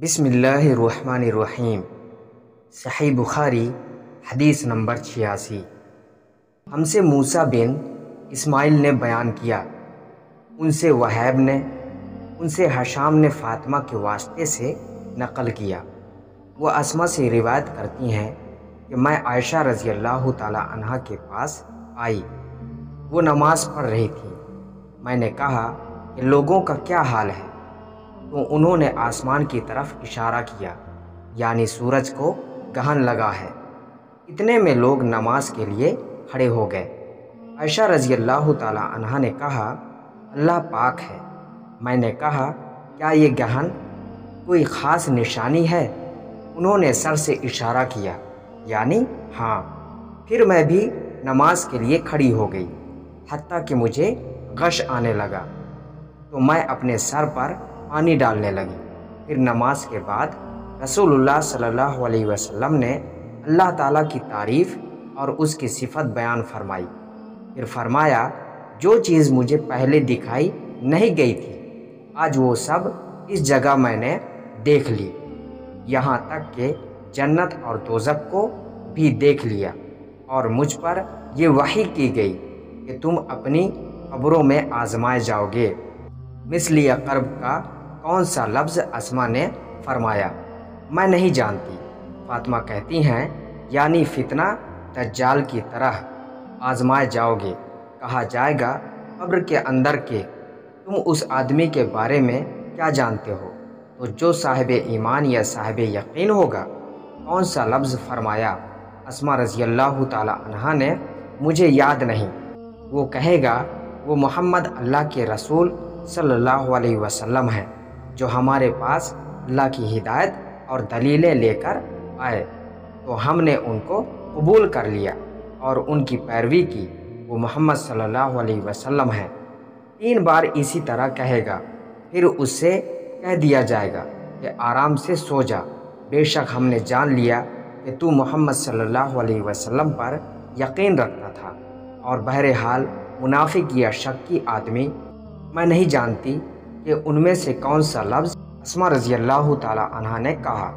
بسم اللہ الرحمن الرحیم۔ صحیح بخاری حدیث نمبر 86۔ ہم سے موسیٰ بن اسماعیل نے بیان کیا، ان سے وہیب نے، ان سے حشام نے فاطمہ کے واسطے سے نقل کیا۔ وہ اسما سے روایت کرتی ہیں کہ میں عائشہ رضی اللہ تعالی عنہا کے پاس آئی، وہ نماز پڑھ رہی تھی۔ میں نے کہا کہ لوگوں کا کیا حال ہے؟ تو انہوں نے آسمان کی طرف اشارہ کیا، یعنی سورج کو گرہن لگا ہے۔ اتنے میں لوگ نماز کے لیے کھڑے ہو گئے۔ عائشہ رضی اللہ تعالی عنہا نے کہا، اللہ پاک ہے۔ میں نے کہا، کیا یہ گرہن کوئی خاص نشانی ہے؟ انہوں نے سر سے اشارہ کیا، یعنی ہاں۔ پھر میں بھی نماز کے لیے کھڑی ہو گئی، حتیٰ کہ مجھے غش آنے لگا تو میں اپنے سر پر پانی ڈالنے لگی۔ پھر نماز کے بعد رسول اللہ صلی اللہ علیہ وسلم نے اللہ تعالیٰ کی تعریف اور اس کی صفت بیان فرمائی۔ پھر فرمایا، جو چیز مجھے پہلے دکھائی نہیں گئی تھی، آج وہ سب اس جگہ میں نے دیکھ لی، یہاں تک کہ جنت اور دوزخ کو بھی دیکھ لیا، اور مجھ پر یہ وحی کی گئی کہ تم اپنی قبروں میں آزمائے جاؤ گے۔ مثل قرب کا کون سا لفظ؟ اسما نے فرمایا، میں نہیں جانتی۔ فاطمہ کہتی ہیں، یعنی فتنہ دجال کی طرح آزمائے جاؤ گے۔ کہا جائے گا قبر کے اندر کہ تم اس آدمی کے بارے میں کیا جانتے ہو؟ تو جو صاحب ایمان یا صاحب یقین ہوگا۔ کون سا لفظ؟ فرمایا، اسما رضی اللہ تعالی عنہا نے، مجھے یاد نہیں۔ وہ کہے گا، وہ محمد اللہ کے رسول صلی اللہ علیہ وسلم ہیں، جو ہمارے پاس اللہ کی ہدایت اور دلیلیں لے کر آئے، تو ہم نے ان کو قبول کر لیا اور ان کی پیروی کی۔ وہ محمد صلی اللہ علیہ وسلم ہیں۔ 3 بار اسی طرح کہے گا۔ پھر اس سے کہہ دیا جائے گا کہ آرام سے سو جا، بے شک ہم نے جان لیا کہ تو محمد صلی اللہ علیہ وسلم پر یقین رکھتا تھا۔ اور بہرحال منافق یا شکی آدمی، میں نہیں جانتی کہ ان میں سے کون سا لفظ اسما رضی اللہ تعالی عنہا نے کہا۔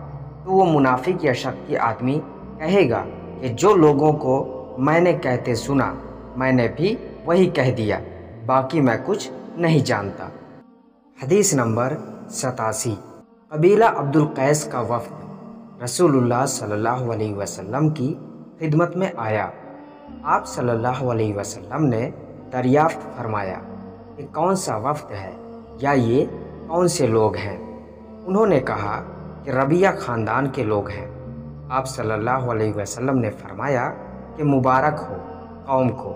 تو وہ منافق یا شکی آدمی کہے گا کہ جو لوگوں کو میں نے کہتے سنا، میں نے بھی وہی کہہ دیا، باقی میں کچھ نہیں جانتا۔ حدیث نمبر 87۔ قبیلہ عبد القیس کا وفد رسول اللہ صلی اللہ علیہ وسلم کی خدمت میں آیا۔ آپ صلی اللہ علیہ وسلم نے دریافت فرمایا کہ کون سا وفد ہے یا یہ کون سے لوگ ہیں؟ انہوں نے کہا کہ ربیہ خاندان کے لوگ ہیں۔ آپ صلی اللہ علیہ وسلم نے فرمایا کہ مبارک ہو قوم کو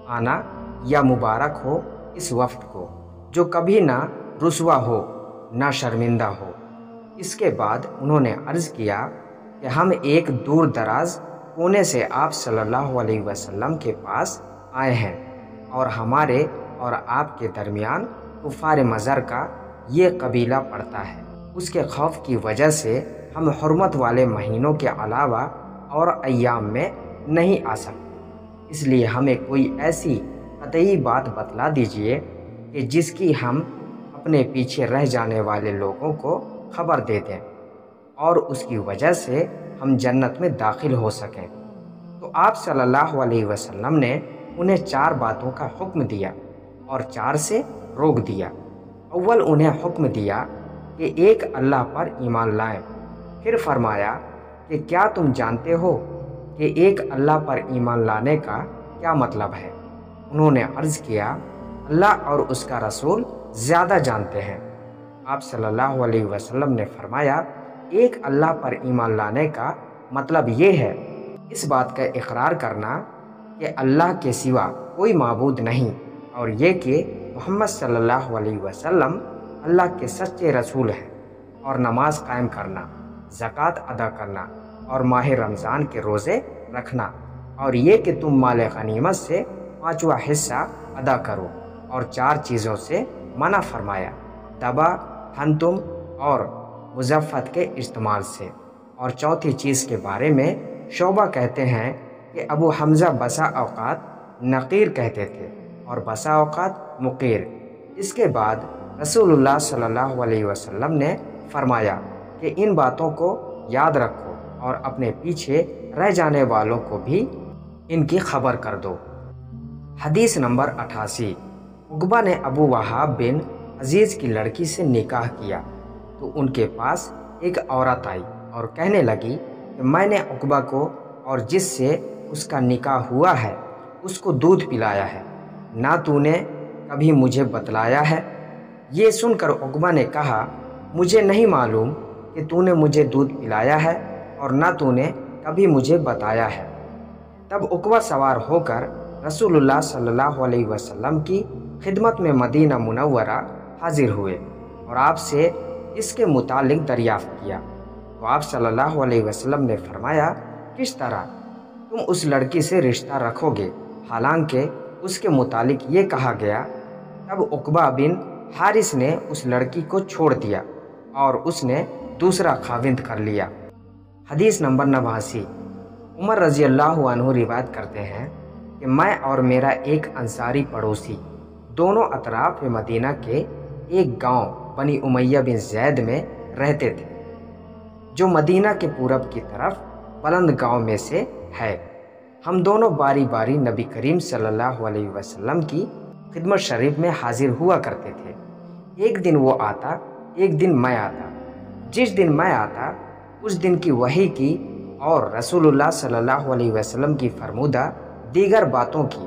آنا، یا مبارک ہو اس وفد کو جو کبھی نہ رسوا ہو نہ شرمندہ ہو۔ اس کے بعد انہوں نے عرض کیا کہ ہم ایک دور دراز کونے سے آپ صلی اللہ علیہ وسلم کے پاس آئے ہیں، اور ہمارے اور آپ کے درمیان کفار مضر کا یہ قبیلہ پڑتا ہے۔ اس کے خوف کی وجہ سے ہم حرمت والے مہینوں کے علاوہ اور ایام میں نہیں آ سکتے، اس لیے ہمیں کوئی ایسی قطعی بات بتلا دیجیے کہ جس کی ہم اپنے پیچھے رہ جانے والے لوگوں کو خبر دے دیں، اور اس کی وجہ سے ہم جنت میں داخل ہو سکیں۔ تو آپ صلی اللہ علیہ وسلم نے انہیں 4 باتوں کا حکم دیا اور 4 سے روک دیا۔ اول انہیں حکم دیا کہ ایک اللہ پر ایمان لائیں۔ پھر فرمایا کہ کیا تم جانتے ہو کہ ایک اللہ پر ایمان لانے کا کیا مطلب ہے؟ انہوں نے عرض کیا، اللہ اور اس کا رسول زیادہ جانتے ہیں۔ آپ صلی اللہ علیہ وسلم نے فرمایا، ایک اللہ پر ایمان لانے کا مطلب یہ ہے اس بات کا اقرار کرنا کہ اللہ کے سوا کوئی معبود نہیں، اور یہ کہ محمد صلی اللہ علیہ وسلم اللہ کے سچے رسول ہیں، اور نماز قائم کرنا، زکوٰۃ ادا کرنا، اور ماہ رمضان کے روزے رکھنا، اور یہ کہ تم مال غنیمت سے 5واں حصہ ادا کرو، اور 4 چیزوں سے منع فرمایا، دبا، ہنتم اور مزفت کے استعمال سے۔ اور چوتھی چیز کے بارے میں شعبہ کہتے ہیں کہ ابو حمزہ بسا اوقات نقیر کہتے تھے اور بسا اوقات مقیر۔ اس کے بعد رسول اللہ صلی اللہ علیہ وسلم نے فرمایا کہ ان باتوں کو یاد رکھو اور اپنے پیچھے رہ جانے والوں کو بھی ان کی خبر کر دو۔ حدیث نمبر 88۔ عقبہ نے ابو وہاب بن عزیز کی لڑکی سے نکاح کیا تو ان کے پاس ایک عورت آئی اور کہنے لگی کہ میں نے عقبہ کو اور جس سے اس کا نکاح ہوا ہے اس کو دودھ پلایا ہے، نہ تو نے کبھی مجھے بتلایا ہے۔ یہ سن کر عقبہ نے کہا مجھے نہیں معلوم کہ تو نے مجھے دودھ پلایا ہے اور نہ تو نے کبھی مجھے بتایا ہے۔ تب عقبہ سوار ہو کر رسول اللہ صلی اللہ علیہ وسلم کی خدمت میں مدینہ منورہ حاضر ہوئے اور آپ سے اس کے متعلق دریافت کیا تو آپ صلی اللہ علیہ وسلم نے فرمایا کس طرح تم اس لڑکی سے رشتہ رکھو گے حالانکہ اس کے متعلق یہ کہا گیا۔ تب عقبہ بن حارث نے اس لڑکی کو چھوڑ دیا اور اس نے دوسرا خاوند کر لیا۔ حدیث نمبر 89۔ عمر رضی اللہ عنہ روایت کرتے ہیں کہ میں اور میرا ایک انصاری پڑوسی دونوں اطراف مدینہ کے ایک گاؤں بنی امیہ بن زید میں رہتے تھے جو مدینہ کے پورب کی طرف بلند گاؤں میں سے ہے۔ ہم دونوں باری باری نبی کریم صلی اللہ علیہ وسلم کی خدمت شریف میں حاضر ہوا کرتے تھے۔ ایک دن وہ آتا ایک دن میں آتا۔ جس دن میں آتا اس دن کی وحی کی اور رسول اللہ صلی اللہ علیہ وسلم کی فرمودہ دیگر باتوں کی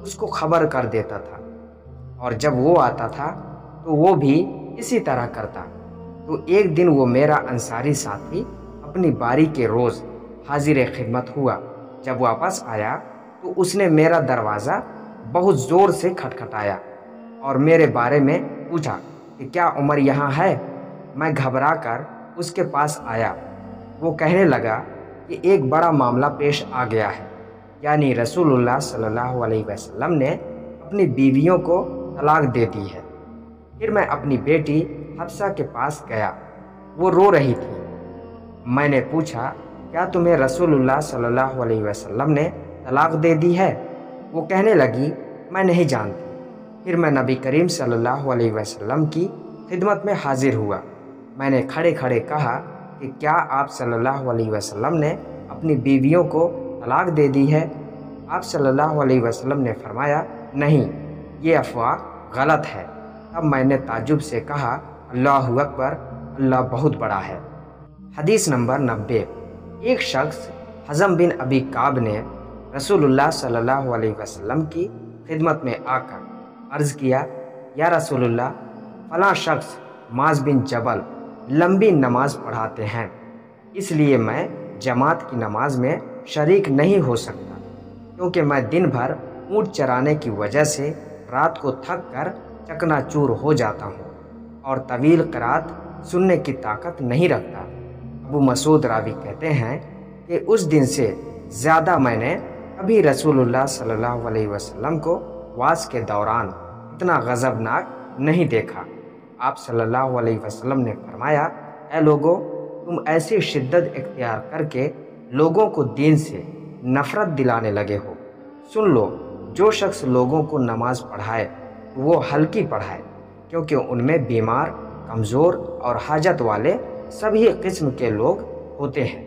اس کو خبر کر دیتا تھا، اور جب وہ آتا تھا تو وہ بھی اسی طرح کرتا۔ تو ایک دن وہ میرا انصاری ساتھی اپنی باری کے روز حاضر خدمت ہوا۔ جب واپس آیا تو اس نے میرا دروازہ بہت زور سے کھٹکھٹایا اور میرے بارے میں پوچھا کہ کیا عمر یہاں ہے؟ میں گھبرا کر اس کے پاس آیا۔ وہ کہنے لگا کہ ایک بڑا معاملہ پیش آ گیا ہے، یعنی رسول اللہ صلی اللہ علیہ وسلم نے اپنی بیویوں کو طلاق دے دی ہے۔ پھر میں اپنی بیٹی حفصہ کے پاس گیا، وہ رو رہی تھی۔ میں نے پوچھا کیا تمہیں رسول اللہ صلی اللہ علیہ وسلم نے طلاق دے دی ہے؟ وہ کہنے لگی میں نہیں جانتی۔ پھر میں نبی کریم صلی اللہ علیہ وسلم کی خدمت میں حاضر ہوا۔ میں نے کھڑے کھڑے کہا کہ کیا آپ صلی اللہ علیہ وسلم نے اپنی بیویوں کو طلاق دے دی ہے؟ آپ صلی اللہ علیہ وسلم نے فرمایا نہیں، یہ افواہ غلط ہے۔ تب میں نے تعجب سے کہا اللہ اکبر، اللہ بہت بڑا ہے۔ حدیث نمبر 90۔ ایک شخص حزم بن ابی کعب نے رسول اللہ صلی اللہ علیہ وسلم کی خدمت میں آ کر عرض کیا یا رسول اللہ، فلاں شخص معاذ بن جبل لمبی نماز پڑھاتے ہیں، اس لیے میں جماعت کی نماز میں شریک نہیں ہو سکتا، کیونکہ میں دن بھر اونٹ چرانے کی وجہ سے رات کو تھک کر چکنا چور ہو جاتا ہوں اور طویل قرات سننے کی طاقت نہیں رکھتا۔ ابو مسعود راوی کہتے ہیں کہ اس دن سے زیادہ میں نے کبھی رسول اللہ صلی اللہ علیہ وسلم کو وعظ کے دوران اتنا غضبناک نہیں دیکھا۔ آپ صلی اللہ علیہ وسلم نے فرمایا اے لوگو، تم ایسی شدت اختیار کر کے لوگوں کو دین سے نفرت دلانے لگے ہو۔ سن لو، جو شخص لوگوں کو نماز پڑھائے وہ ہلکی پڑھائے، کیونکہ ان میں بیمار، کمزور اور حاجت والے سبھی قسم کے لوگ ہوتے ہیں۔